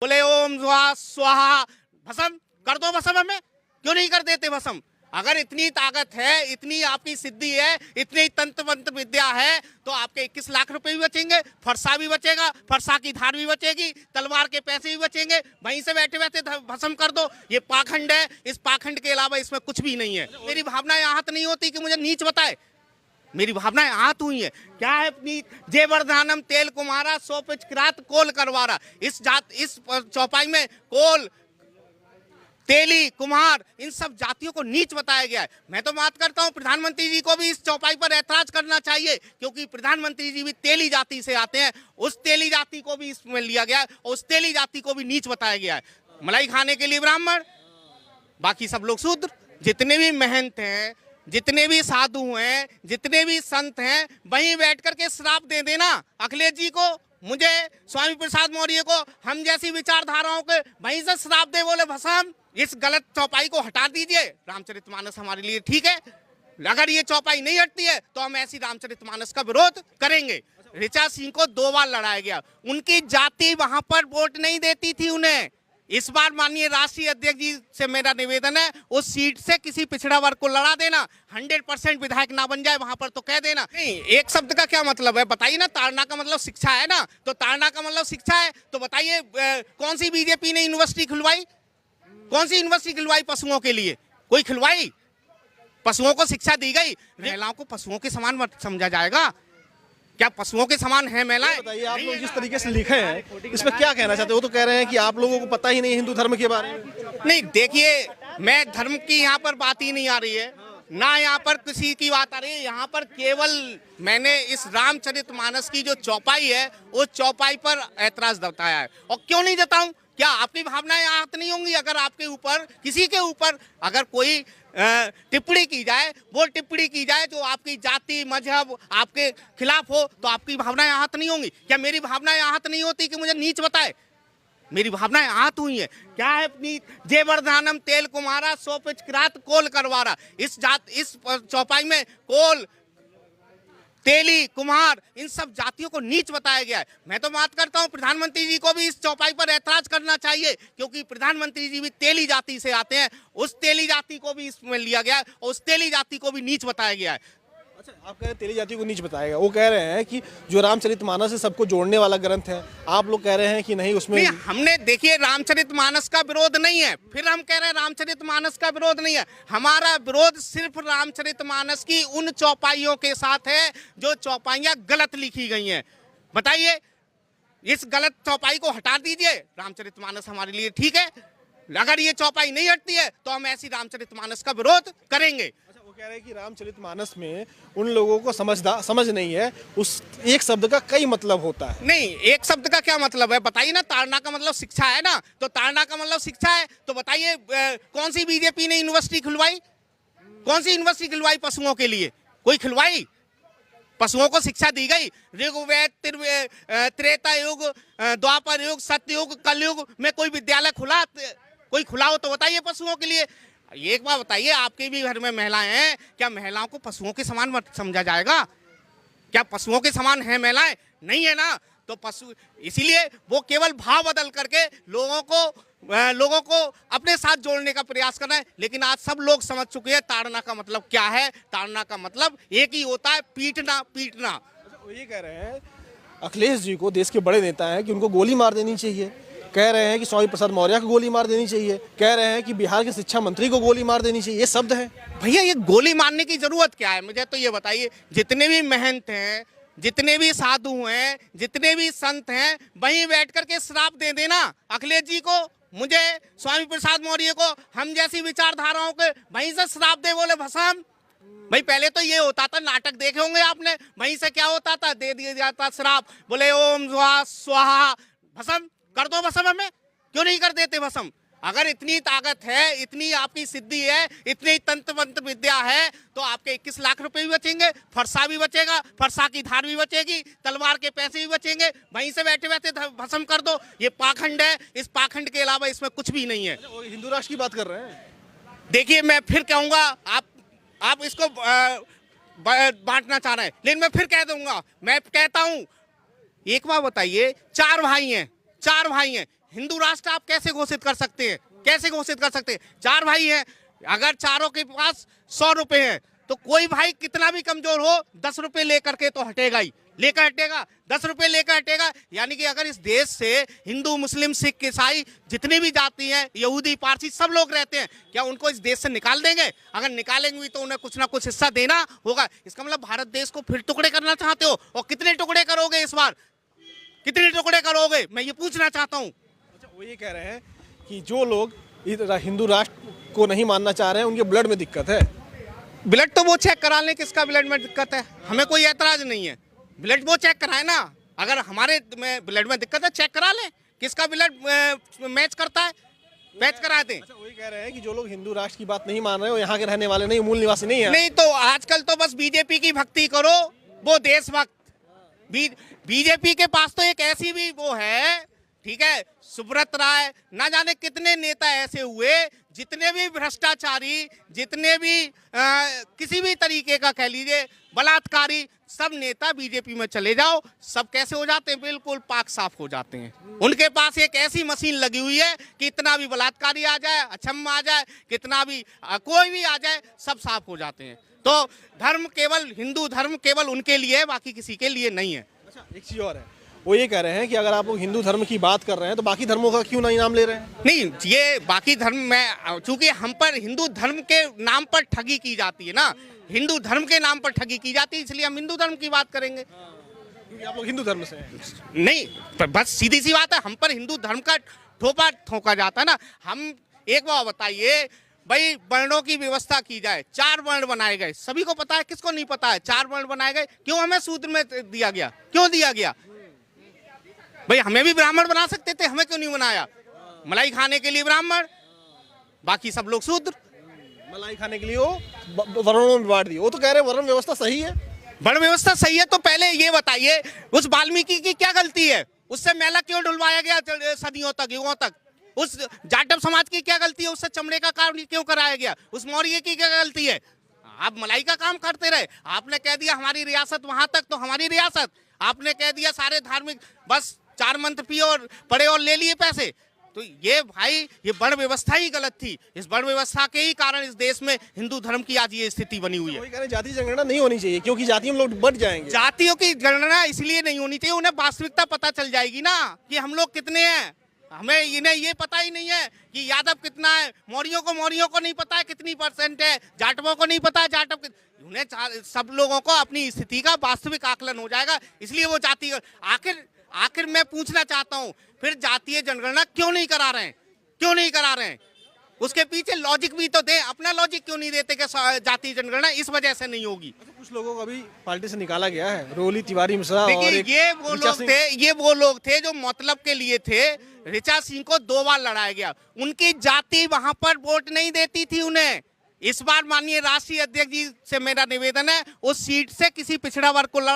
बोले ओम स्वाहा भस्म कर दो भस्म, हमें क्यों नहीं कर देते भस्म? अगर इतनी ताकत है, इतनी आपकी सिद्धि है, इतनी तंत्र मंत्र विद्या है, तो आपके 21 लाख रुपए भी बचेंगे, फरसा भी बचेगा, फरसा की धार भी बचेगी, तलवार के पैसे भी बचेंगे। वहीं से बैठे बैठे भस्म कर दो। ये पाखंड है, इस पाखंड के अलावा इसमें कुछ भी नहीं है। मेरी भावनाएं आहत नहीं होती कि मुझे नीच बताए, मेरी भावनाएं आहत हुई है। क्या है जेवर्धानम तेल कुमारा सो पिचकिरात कोल करवारा। इस चौपाई में कोल, तेली, कुम्हार, इन सब जातियों को नीच बताया गया है। मैं तो बात करता हूं प्रधानमंत्री जी को भी इस चौपाई पर ऐतराज करना चाहिए, क्योंकि प्रधानमंत्री जी भी तेली जाति से आते हैं। उस तेली जाति को भी इसमें लिया गया है और उस तेली जाति को भी नीच बताया गया है। मलाई खाने के लिए ब्राह्मण, बाकी सब लोग शूद्र। जितने भी महंत हैं, जितने भी साधु हैं, जितने भी संत हैं, वहीं बैठ करके श्राप दे देना अखिलेश जी को, मुझे, स्वामी प्रसाद मौर्य को, हम जैसी विचारधाराओं के, वहीं से श्राप दे बोले भस्म। इस गलत चौपाई को हटा दीजिए। रामचरितमानस हमारे लिए ठीक है। अगर ये चौपाई नहीं हटती है तो हम ऐसी रामचरितमानस का विरोध करेंगे। ऋचा सिंह को 2 बार लड़ाया गया, उनकी जाति वहां पर वोट नहीं देती थी उन्हें। इस बार माननीय राष्ट्रीय अध्यक्ष जी से मेरा निवेदन है, उस सीट से किसी पिछड़ा वर्ग को लड़ा देना। 100% विधायक ना बन जाए वहां पर तो कह देना। नहीं, एक शब्द का क्या मतलब है बताइए ना। ताड़ना का मतलब शिक्षा है ना, तो ताड़ना का मतलब शिक्षा है, तो बताइए कौन सी बीजेपी ने यूनिवर्सिटी खुलवाई? कौन सी यूनिवर्सिटी खिलवाई पशुओं के लिए? कोई खिलवाई? पशुओं को शिक्षा दी गई। महिलाओं को पशुओं के समान मत समझा जाएगा क्या? पशुओं के समान है महिलाएं? बताइए, आप लोग जिस तरीके से लिखे हैं इसमें क्या कहना चाहते हो? वो तो कह रहे हैं कि आप लोगों को पता ही नहीं हिंदू धर्म के बारे में। नहीं, देखिए, मैं धर्म की यहाँ पर बात ही नहीं आ रही है, ना यहाँ पर किसी की बात आ रही है। यहाँ पर केवल मैंने इस रामचरितमानस की जो चौपाई है उस चौपाई पर ऐतराज जताया है। और क्यों नहीं जताऊं? क्या आपकी भावनाएं आहत नहीं होंगी अगर आपके ऊपर, किसी के ऊपर अगर कोई टिप्पणी की जाए, वो टिप्पणी की जाए जो आपकी जाति, मजहब आपके खिलाफ हो, तो आपकी भावनाएं आहत नहीं होंगी? क्या मेरी भावनाएं आहत नहीं होती कि मुझे नीच बताए? मेरी भावनाएं आहत हुई है। क्या है जेवर्धानम तेल कुमारा सो पिचकिरात कोल करवारा। इस चौपाई में कोल, तेली, कुम्हार, इन सब जातियों को नीच बताया गया है। मैं तो बात करता हूं प्रधानमंत्री जी को भी इस चौपाई पर ऐतराज करना चाहिए, क्योंकि प्रधानमंत्री जी भी तेली जाति से आते हैं। उस तेली जाति को भी इसमें लिया गया है और उस तेली जाति को भी नीच बताया गया है। अच्छा, आप कह रहे हैं तेली जाति को नीच बताएगा, वो कह रहे हैं कि जो रामचरितमानस से सबको जोड़ने वाला ग्रंथ है, आप लोग कह रहे हैं कि नहीं उसमें नहीं, हमने देखिए रामचरितमानस का विरोध नहीं है, फिर हम कह रहे हैं रामचरितमानस का विरोध नहीं है। हमारा विरोध सिर्फ रामचरितमानस की उन चौपाइयों के साथ है जो चौपाइयां गलत लिखी गई हैं। बताइए, इस गलत चौपाई को हटा दीजिए। रामचरितमानस हमारे लिए ठीक है। अगर ये चौपाई नहीं हटती है तो हम ऐसी रामचरितमानस का विरोध करेंगे। कह रहे हैं कि रामचरितमानस में उन लोगों को समझ नहीं है, उस एक शब्द का कई मतलब होता है। नहीं, एक शब्द का क्या मतलब है बताइए ना। ताड़ना का मतलब शिक्षा है ना, तो ताड़ना का मतलब शिक्षा है, तो बताइए कौन सी बीजेपी ने यूनिवर्सिटी खुलवाई? कौन सी यूनिवर्सिटी खुलवाई पशुओं के लिए? कोई खुलवाई? पशुओं को शिक्षा दी गई। ऋग्वेद, त्रेता युग, द्वापर युग, सतयुग, कलयुग में कोई विद्यालय खुला? कोई खुला हो तो बताइए पशुओं के लिए। एक बात बताइए, आपके भी घर में महिलाएं हैं, क्या महिलाओं को पशुओं के समान मत समझा जाएगा? क्या पशुओं के समान है महिलाएं? नहीं है ना। तो पशु, इसीलिए वो केवल भाव बदल करके लोगों को अपने साथ जोड़ने का प्रयास कर रहे हैं। लेकिन आज सब लोग समझ चुके हैं ताड़ना का मतलब क्या है। ताड़ना का मतलब एक ही होता है, पीटना। वो ये कह रहे हैं अखिलेश जी को, देश के बड़े नेता हैं, कि उनको गोली मार देनी चाहिए। कह रहे हैं कि स्वामी प्रसाद मौर्य को गोली मार देनी चाहिए। कह रहे हैं कि बिहार के शिक्षा मंत्री को गोली मार देनी चाहिए। ये शब्द है। भैया, ये गोली मारने की जरूरत क्या है? मुझे तो ये बताइए, जितने भी महंत हैं, जितने भी साधु हैं, जितने भी संत हैं, वहीं बैठ करके श्राप दे देना अखिलेश जी को, मुझे, स्वामी प्रसाद मौर्य को, हम जैसी विचारधाराओं के, वहीं से श्राप दे बोले भस्म। भाई पहले तो ये होता था, नाटक देखे होंगे आपने, वहीं से क्या होता था, दे दिया जाता श्राप, बोले ओम स्वाहा भस्म कर दो भस्म, हमें क्यों नहीं कर देते भस्म? अगर इतनी ताकत है, इतनी आपकी सिद्धि है, इतनी तंत्र मंत्र विद्या है, तो आपके 21 लाख रुपए भी बचेंगे, फरसा भी बचेगा, फरसा की धार भी बचेगी, तलवार के पैसे भी बचेंगे। वहीं से बैठे बैठे भस्म कर दो। ये पाखंड है, इस पाखंड के अलावा इसमें कुछ भी नहीं है। हिंदू राष्ट्र की बात कर रहे हैं। देखिए, मैं फिर कहूंगा, आप इसको बांटना चाह रहे हैं, लेकिन मैं फिर कह दूंगा, मैं कहता हूं, एक बात बताइए, चार भाई हैं, हिंदू राष्ट्र आप कैसे घोषित कर सकते हैं? कैसे घोषित कर सकते हैं? 4 भाई हैं, अगर चारों के पास 100 रुपए हैं तो कोई भाई कितना भी कमजोर हो 10 रुपए लेकर के तो हटेगा ही, लेकर हटेगा, 10 रुपए लेकर हटेगा। यानी कि अगर इस देश से हिंदू, मुस्लिम, सिख, ईसाई जितनी भी जाति हैं, यहूदी, पारसी सब लोग रहते हैं, क्या उनको इस देश से निकाल देंगे? अगर निकालेंगे तो उन्हें कुछ ना कुछ हिस्सा देना होगा। इसका मतलब भारत देश को फिर टुकड़े करना चाहते हो, और कितने टुकड़े करोगे इस बार? कितने टुकड़े करोगे, मैं ये पूछना चाहता हूँ। अच्छा, वो ये कह रहे हैं कि जो लोग हिंदू राष्ट्र को नहीं मानना चाह रहे हैं उनके ब्लड में दिक्कत है। ब्लड तो वो चेक करा लें, किसका ब्लड में दिक्कत है, हमें कोई ऐतराज नहीं है। ब्लड वो चेक कराए ना, अगर हमारे में ब्लड में दिक्कत है चेक करा लें, किसका ब्लड मैच करता है, मैच करा दें। अच्छा, वही कह रहे हैं कि जो लोग हिंदू राष्ट्र की बात नहीं मान रहे हो, यहाँ के रहने वाले नहीं, मूल निवासी नहीं है। नहीं तो आजकल तो बस बीजेपी की भक्ति करो, वो देशभक्त। बीजेपी के पास तो एक ऐसी भी वो है, ठीक है, सुब्रत राय, ना जाने कितने नेता ऐसे हुए, जितने भी भ्रष्टाचारी, जितने भी किसी भी तरीके का कह लीजिए बलात्कारी, सब नेता बीजेपी में चले जाओ, सब कैसे हो जाते हैं? बिल्कुल पाक साफ हो जाते हैं। उनके पास एक ऐसी मशीन लगी हुई है कि इतना भी बलात्कारी आ जाए, अछम आ जाए, कितना भी कोई भी आ जाए, सब साफ हो जाते हैं। तो धर्म केवल, हिंदू धर्म केवल उनके लिए है, बाकी किसी के लिए नहीं है। अच्छा, एक चीज और है, वो ये कह रहे हैं कि अगर आप लोग हिंदू धर्म की बात कर रहे हैं तो बाकी धर्मों का क्यों नहीं नाम ले रहे हैं? नहीं, ये बाकी धर्म में, चूंकि हम पर हिंदू धर्म के नाम पर ठगी की जाती है ना, हिंदू धर्म के नाम पर ठगी की जाती है, इसलिए हम हिंदू धर्म की बात करेंगे। क्योंकि आप लोग हिंदू धर्म से हैं। नहीं, बस सीधी सी बात है, हम पर हिंदू धर्म का ठोपा ठोका जाता है ना। हम एक बार बताइए भाई, वर्णों की व्यवस्था की जाए, 4 वर्ण बनाए गए, सभी को पता है, किसको नहीं पता है? 4 वर्ण बनाए गए, क्यों हमें शूद्र में दिया गया? क्यों दिया गया भाई? हमें भी ब्राह्मण बना सकते थे, हमें क्यों नहीं बनाया? मलाई खाने के लिए ब्राह्मण, बाकी सब लोग शूद्र। मलाई खाने के लिए वो वर्णों में बांट दिए। वो तो कह रहे हैं वर्ण व्यवस्था सही है। वर्ण व्यवस्था सही है तो पहले ये बताइए, उस वाल्मीकि की क्या गलती है? उससे मेला क्यों ढुलवाया गया सदियों तक, युगों तक? उस जाटव समाज की क्या गलती है? उससे चमड़े का काम क्यों कराया गया? उस मौर्य की क्या गलती है? आप मलाई का काम करते रहे, आपने कह दिया हमारी रियासत वहां तक तो हमारी रियासत, आपने कह दिया सारे धार्मिक, बस 4 मंत्र पिए और पढ़े और ले लिए पैसे। तो ये भाई, ये वर्ण व्यवस्था ही गलत थी। इस वर्ण व्यवस्था के ही कारण इस देश में हिंदू धर्म की आज ये स्थिति बनी हुई है। वही कह रहे हैं जाति जनगणना नहीं होनी चाहिए, क्योंकि जातियों में लोग बढ़ जाएंगे। जातियों की गणना इसलिए नहीं होनी चाहिए, उन्हें वास्तविकता पता चल जाएगी ना कि हम लोग कितने हैं। हमें इन्हें ये पता ही नहीं है कि यादव कितना है, मौर्यों को नहीं पता है कितनी % है, जाटवों को नहीं पता है जाटव, उन्हें सब लोगों को अपनी स्थिति का वास्तविक आकलन हो जाएगा, इसलिए वो जाति। आखिर मैं पूछना चाहता हूं, फिर जातीय जनगणना क्यों नहीं करा रहे हैं? क्यों नहीं करा रहे हैं? उसके पीछे लॉजिक भी तो दे, अपना लॉजिक क्यों नहीं देते कि जातीय जनगणना इस वजह से नहीं होगी? कुछ लोगों को अभी पार्टी से निकाला गया है, रोली तिवारी मिश्रा और ये वो लोग थे जो मतलब के लिए थे। ऋचा सिंह को 2 बार लड़ाया गया, उनकी जाति वहां पर वोट नहीं देती थी उन्हें। इस बार माननीय राष्ट्रीय अध्यक्ष जी से मेरा निवेदन है, उस सीट से किसी पिछड़ा वर्ग को लड़ा